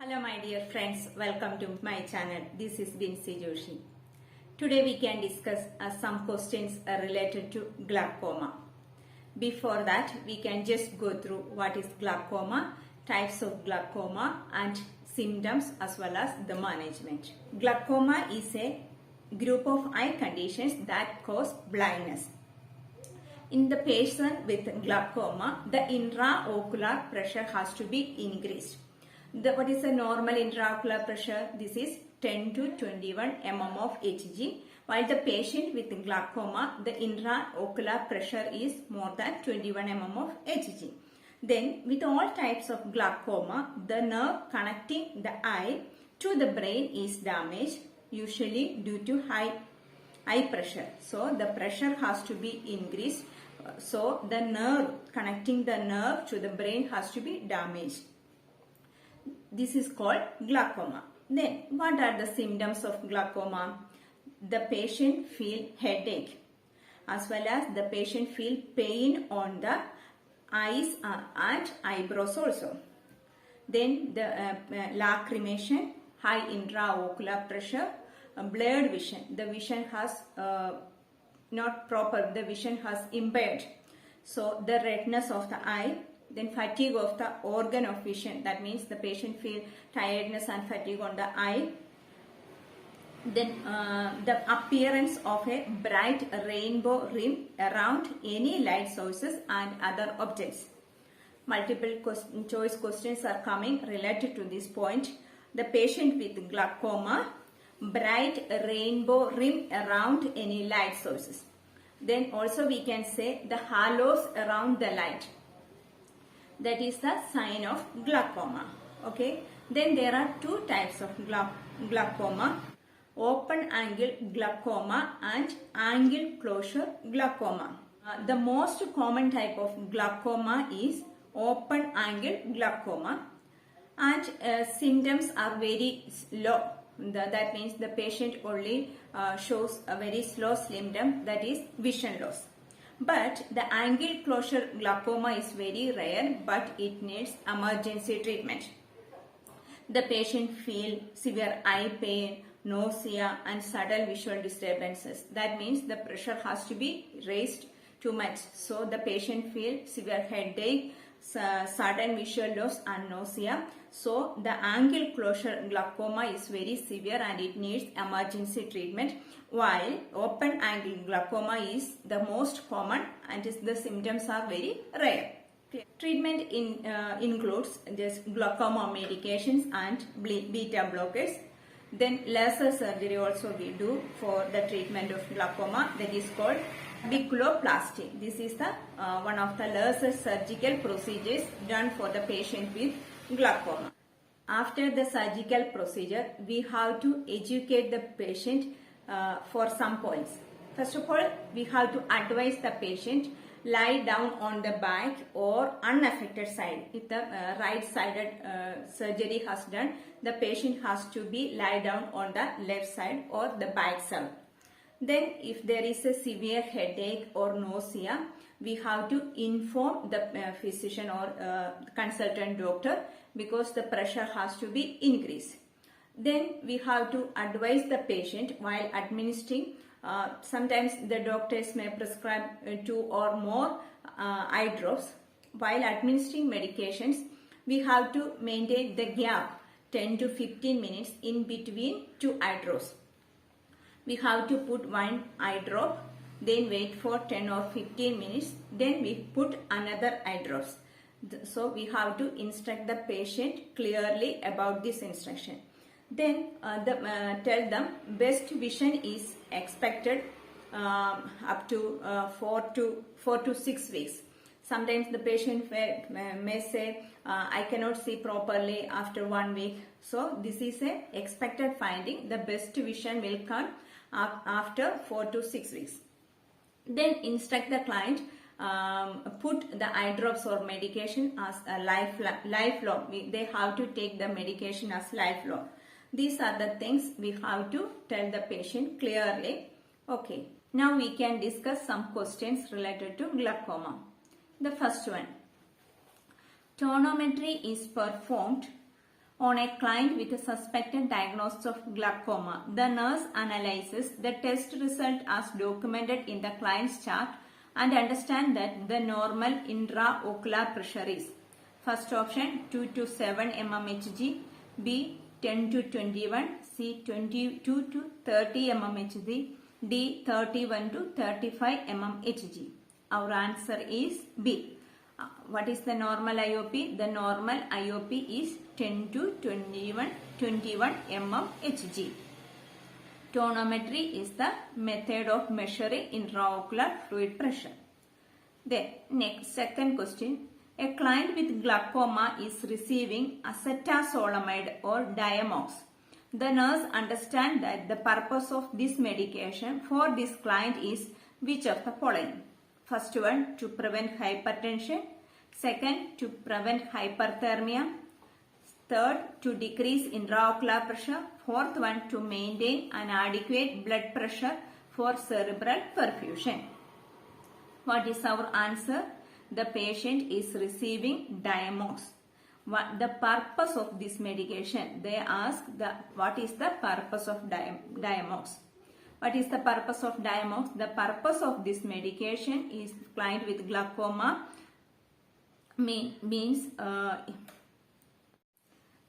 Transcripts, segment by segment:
Hello my dear friends, welcome to my channel. This is Vincy Joshi. Today we can discuss some questions related to glaucoma. Before that, we can just go through what is glaucoma, types of glaucoma and symptoms as well as the management. Glaucoma is a group of eye conditions that cause blindness. In the patient with glaucoma, the intraocular pressure has to be increased. What is the normal intraocular pressure? This is 10 to 21 mm of Hg. While the patient with glaucoma, the intraocular pressure is more than 21 mm of Hg. Then, with all types of glaucoma, the nerve connecting the eye to the brain is damaged, usually due to high eye pressure. So, the pressure has to be increased. So, the nerve connecting the nerve to the brain has to be damaged. This is called glaucoma. Then, what are the symptoms of glaucoma? The patient feel headache as well as the patient feel pain on the eyes and eyebrows also. Then, the lacrimation, high intraocular pressure, blurred vision. The vision has not proper, the vision has impaired. So, the redness of the eye. Then fatigue of the organ of vision, that means the patient feel tiredness and fatigue on the eye. Then the appearance of a bright rainbow rim around any light sources and other objects. Multiple choice questions are coming related to this point. The patient with glaucoma, bright rainbow rim around any light sources. Then also we can say the halos around the light. That is the sign of glaucoma. Okay. Then there are two types of glaucoma. Open angle glaucoma and angle closure glaucoma. The most common type of glaucoma is open angle glaucoma, and symptoms are very slow. That means the patient only shows a very slow symptom, that is vision loss. But the angle closure glaucoma is very rare, but it needs emergency treatment. The patient feel severe eye pain, nausea and sudden visual disturbances. That means the pressure has to be raised too much. So the patient feel severe headache, sudden visual loss and nausea. So the angle closure glaucoma is very severe and it needs emergency treatment, while open angle glaucoma is the most common and the symptoms are very rare. Treatment includes just glaucoma medications and beta blockers. Then laser surgery also we do for the treatment of glaucoma, that is called trabeculoplasty. This is the one of the laser surgical procedures done for the patient with glaucoma. After the surgical procedure, we have to educate the patient for some points. First of all, we have to advise the patient lie down on the back or unaffected side. If the right-sided surgery has done, the patient has to be lie down on the left side or the back side. Then if there is a severe headache or nausea, we have to inform the physician or consultant doctor, because the pressure has to be increased. Then we have to advise the patient while administering. Sometimes the doctors may prescribe 2 or more eye drops. While administering medications, we have to maintain the gap 10 to 15 minutes in between 2 eye drops. We have to put one eye drop, then wait for 10 or 15 minutes, then we put another eye drops. So we have to instruct the patient clearly about this instruction. Then tell them best vision is expected up to 4 to 6 weeks. Sometimes the patient may say I cannot see properly after 1 week. So this is a expected finding. The best vision will come after 4 to 6 weeks. Then instruct the client put the eye drops or medication as a lifelong. They have to take the medication as lifelong. These are the things we have to tell the patient clearly. Okay. Now we can discuss some questions related to glaucoma. The first one. Tonometry is performed On a client with a suspected diagnosis of glaucoma, the nurse analyzes the test result as documented in the client's chart and understand that the normal intraocular pressure is first option 2 to 7 mmHg, B 10 to 21, C 22 to 30 mmHg, D 31 to 35 mmHg. Our answer is B. What is the normal IOP? The normal IOP is 10 to 21 mmHg. Tonometry is the method of measuring intraocular fluid pressure. Then next, second question. A client with glaucoma is receiving acetazolamide or Diamox. The nurse understands that the purpose of this medication for this client is which of the following? First one, to prevent hypertension. Second, to prevent hyperthermia. Third, to decrease intraocular pressure. Fourth one, to maintain an adequate blood pressure for cerebral perfusion. What is our answer? The patient is receiving Diamox. The purpose of this medication, they ask what is the purpose of Diamox? What is the purpose of Diamox? The purpose of this medication is client with glaucoma means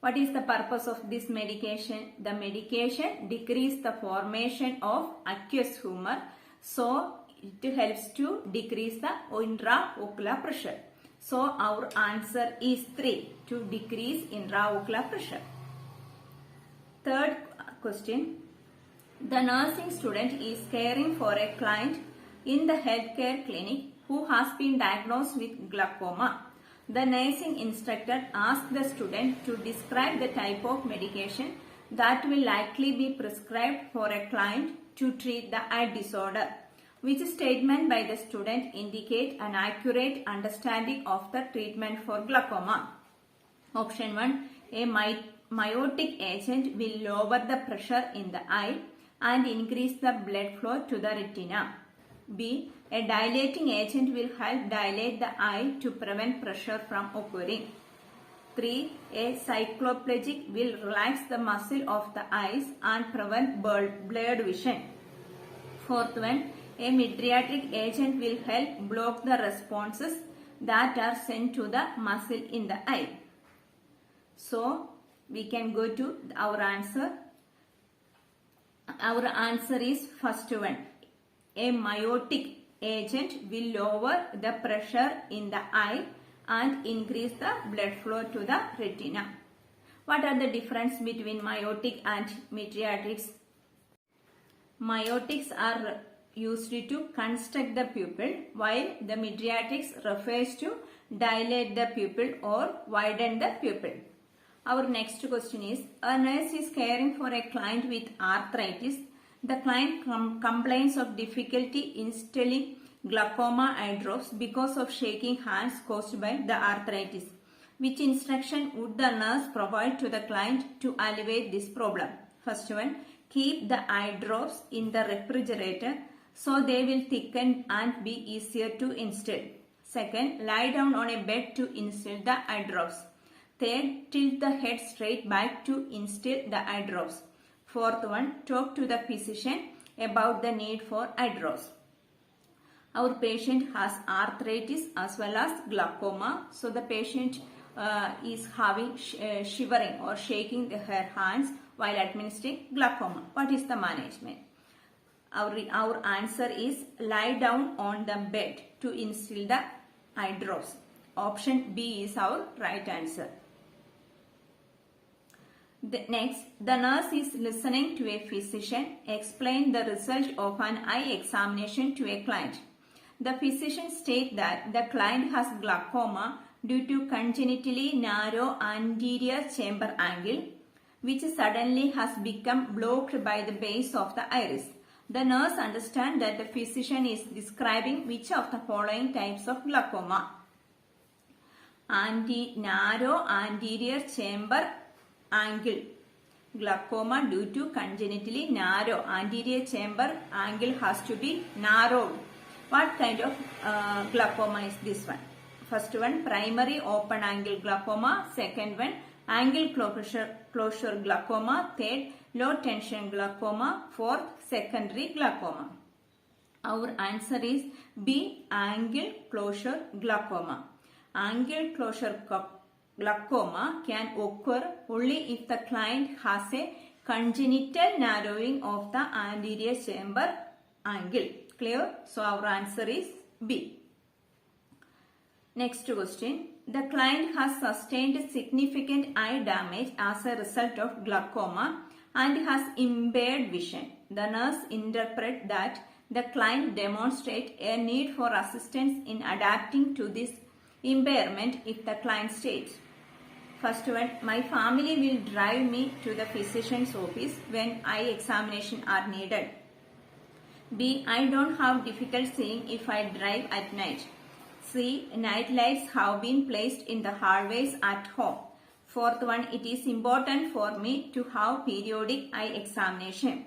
what is the purpose of this medication? The medication decreases the formation of aqueous humor, so it helps to decrease the intraocular pressure. So our answer is 3, to decrease intraocular pressure. Third question. The nursing student is caring for a client in the healthcare clinic who has been diagnosed with glaucoma. The nursing instructor asks the student to describe the type of medication that will likely be prescribed for a client to treat the eye disorder. Which statement by the student indicate an accurate understanding of the treatment for glaucoma? Option 1. A miotic agent will lower the pressure in the eye and increase the blood flow to the retina. B. A dilating agent will help dilate the eye to prevent pressure from occurring. 3. A cycloplegic will relax the muscle of the eyes and prevent blurred vision. Fourth one, a mydriatic agent will help block the responses that are sent to the muscle in the eye. So, we can go to our answer. Our answer is first one. A miotic agent will lower the pressure in the eye and increase the blood flow to the retina. What are the difference between miotic and mydriatics? Miotics are used to constrict the pupil, while the mydriatics refers to dilate the pupil or widen the pupil. Our next question is, a nurse is caring for a client with arthritis. The client complains of difficulty instilling glaucoma eye drops because of shaking hands caused by the arthritis. Which instruction would the nurse provide to the client to alleviate this problem? First one, keep the eye drops in the refrigerator so they will thicken and be easier to instill. Second, lie down on a bed to instill the eye drops. Third, tilt the head straight back to instill the eye drops. Fourth one, talk to the physician about the need for eye drops. Our patient has arthritis as well as glaucoma. So the patient is having shivering or shaking her hands while administering glaucoma. What is the management? Our answer is lie down on the bed to instill the eye drops. Option B is our right answer. Next, the nurse is listening to a physician explain the result of an eye examination to a client. The physician states that the client has glaucoma due to congenitally narrow anterior chamber angle, which suddenly has become blocked by the base of the iris. The nurse understands that the physician is describing which of the following types of glaucoma? Narrow anterior chamber angle. Glaucoma due to congenitally narrow anterior chamber angle has to be narrowed. What kind of glaucoma is this one? First one, primary open angle glaucoma. Second one, angle closure glaucoma, third low tension glaucoma, fourth secondary glaucoma. Our answer is B, angle closure glaucoma. Angle closure glaucoma can occur only if the client has a congenital narrowing of the anterior chamber angle. Clear? So our answer is B. Next question. The client has sustained significant eye damage as a result of glaucoma and has impaired vision. The nurse interprets that the client demonstrates a need for assistance in adapting to this impairment if the client states. First one, my family will drive me to the physician's office when eye examination are needed. B, I don't have difficulty seeing if I drive at night. C, night lights have been placed in the hallways at home. Fourth one, it is important for me to have periodic eye examination.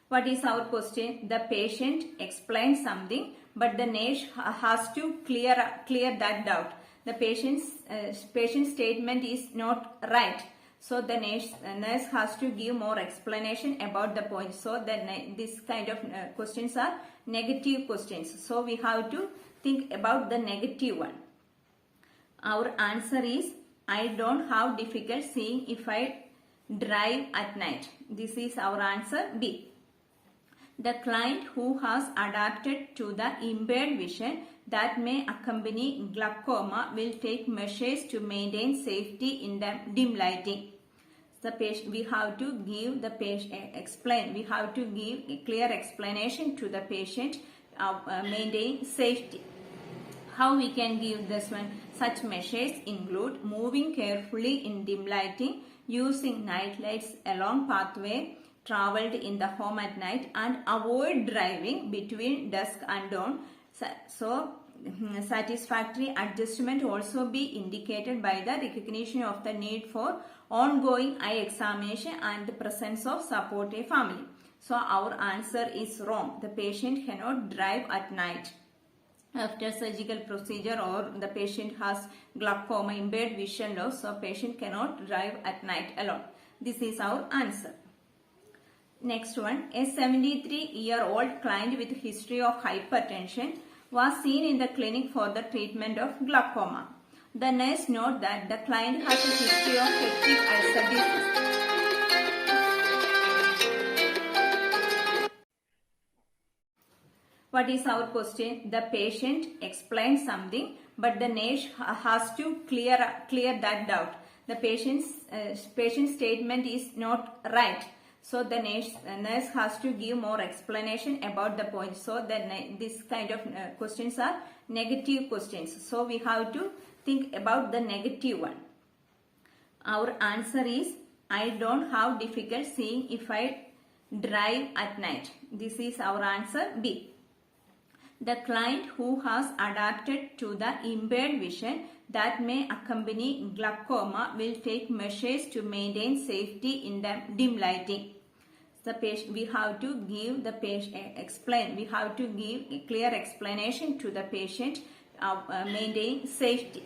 What is our question? The patient explains something, but the nurse has to clear that doubt. The patient's statement is not right, so the nurse has to give more explanation about the point. So this kind of questions are negative questions. So we have to think about the negative one. Our answer is I don't have difficulty seeing if I drive at night. This is our answer B. The client who has adapted to the impaired vision that may accompany glaucoma will take measures to maintain safety in the dim lighting. The patient, we have to give the patient we have to give a clear explanation to the patient of maintaining safety. How we can give this one? Such measures include moving carefully in dim lighting, using night lights along pathway traveled in the home at night, and avoid driving between dusk and dawn. So satisfactory adjustment also be indicated by the recognition of the need for ongoing eye examination and the presence of supportive family. So our answer is wrong. The patient cannot drive at night after surgical procedure, or the patient has glaucoma, impaired vision loss, so patient cannot drive at night alone. This is our answer. Next one, a 73-year-old client with history of hypertension was seen in the clinic for the treatment of glaucoma. The nurse noted that the client has a history of peptic ulcer disease. What is our question? The patient explains something, but the nurse has to clear that doubt. The patient's statement is not right, so the nurse has to give more explanation about the point. So this kind of questions are negative questions. So we have to think about the negative one. Our answer is I don't have difficulty seeing if I drive at night. This is our answer B. The client who has adapted to the impaired vision that may accompany glaucoma will take measures to maintain safety in the dim lighting. The patient, we have to give the patient we have to give a clear explanation to the patient of maintaining safety.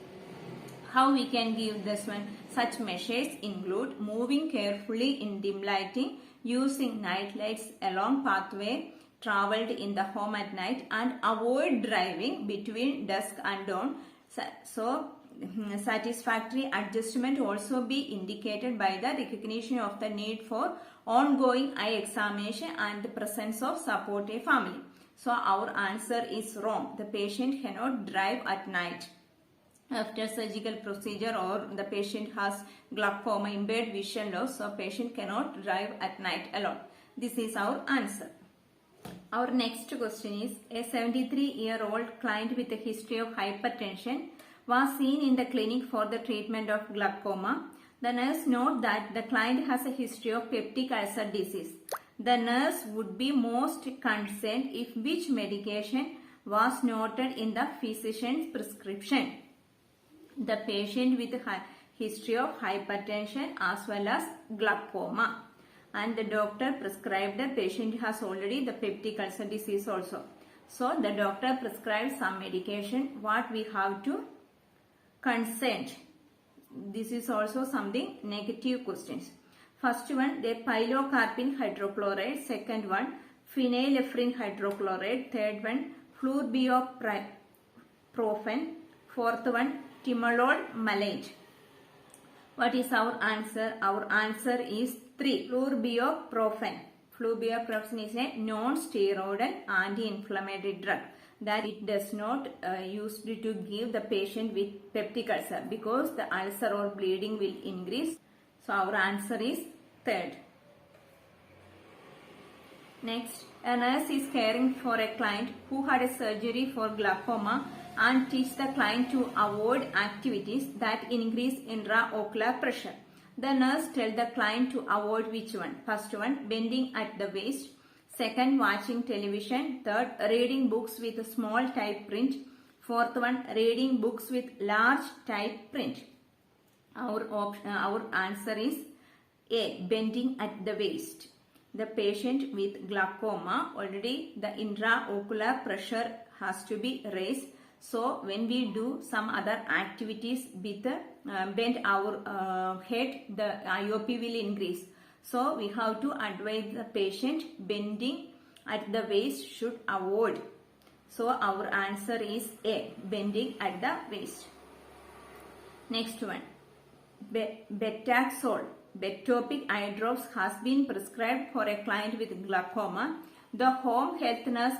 How we can give this one? Such measures include moving carefully in dim lighting, using night lights along pathway traveled in the home at night, and avoid driving between dusk and dawn. So satisfactory adjustment also be indicated by the recognition of the need for ongoing eye examination and the presence of supportive family. So our answer is wrong. The patient cannot drive at night after surgical procedure, or the patient has glaucoma, impaired vision loss, so patient cannot drive at night alone. This is our answer. Our next question is, a 73-year-old client with a history of hypertension was seen in the clinic for the treatment of glaucoma. The nurse noted that the client has a history of peptic ulcer disease. The nurse would be most concerned if which medication was noted in the physician's prescription. The patient with a history of hypertension as well as glaucoma, and the doctor prescribed, the patient has already the peptic ulcer disease also. So the doctor prescribed some medication. What we have to consent? this is also something negative questions. First one, the pilocarpine hydrochloride. Second one, phenylephrine hydrochloride. Third one, fluorbioprophen. Fourth one, timolol malate. What is our answer? Our answer is 3. Fluorbioprophen. Fluorbioprophen is a non-steroidal anti-inflammatory drug that it does not used to give the patient with peptic ulcer because the ulcer or bleeding will increase. So our answer is 3rd. Next, a nurse is caring for a client who had a surgery for glaucoma and teach the client to avoid activities that increase intraocular pressure. The nurse tells the client to avoid which one? First one, bending at the waist. Second, watching television. Third, reading books with a small type print. Fourth one, reading books with large type print. Our answer is A, bending at the waist. The patient with glaucoma, already the intraocular pressure has to be raised. So when we do some other activities with bend our head, the IOP will increase. So we have to advise the patient bending at the waist should avoid. So our answer is A, bending at the waist. Next one, Betaxol. Betopic eye drops has been prescribed for a client with glaucoma. The home health nurse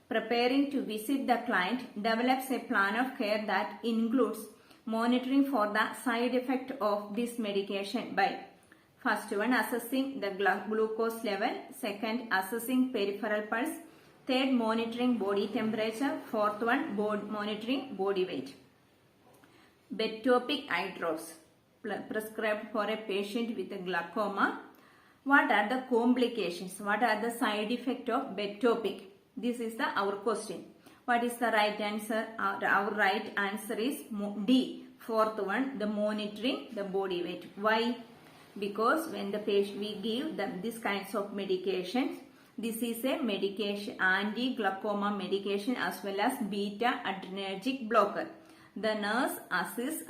preparing to visit the client develops a plan of care that includes monitoring for the side effect of this medication by first one, assessing the glucose level. Second, assessing peripheral pulse. Third, monitoring body temperature. Fourth one, monitoring body weight. Betopic eye drops prescribed for a patient with a glaucoma. What are the complications? What are the side effects of Betopic? This is our question. What is the right answer? Our right answer is D. Fourth one, the monitoring the body weight. Why? Because when the patient we give them these kinds of medications, this is a medication, anti-glaucoma medication as well as beta-adrenergic blocker. The nurse assess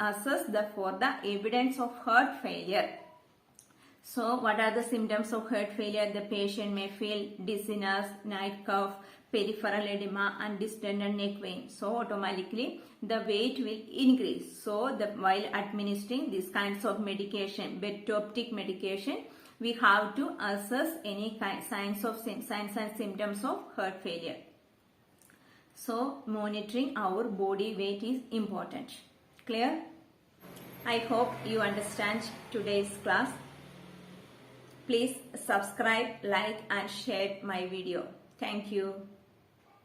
for the evidence of heart failure. So what are the symptoms of heart failure? The patient may feel dizziness, night cough, peripheral edema and distended neck vein. So automatically the weight will increase. So while administering these kinds of medication, Betopic medication, we have to assess any signs and symptoms of heart failure. So monitoring our body weight is important. Clear? I hope you understand today's class. Please subscribe, like and share my video. Thank you.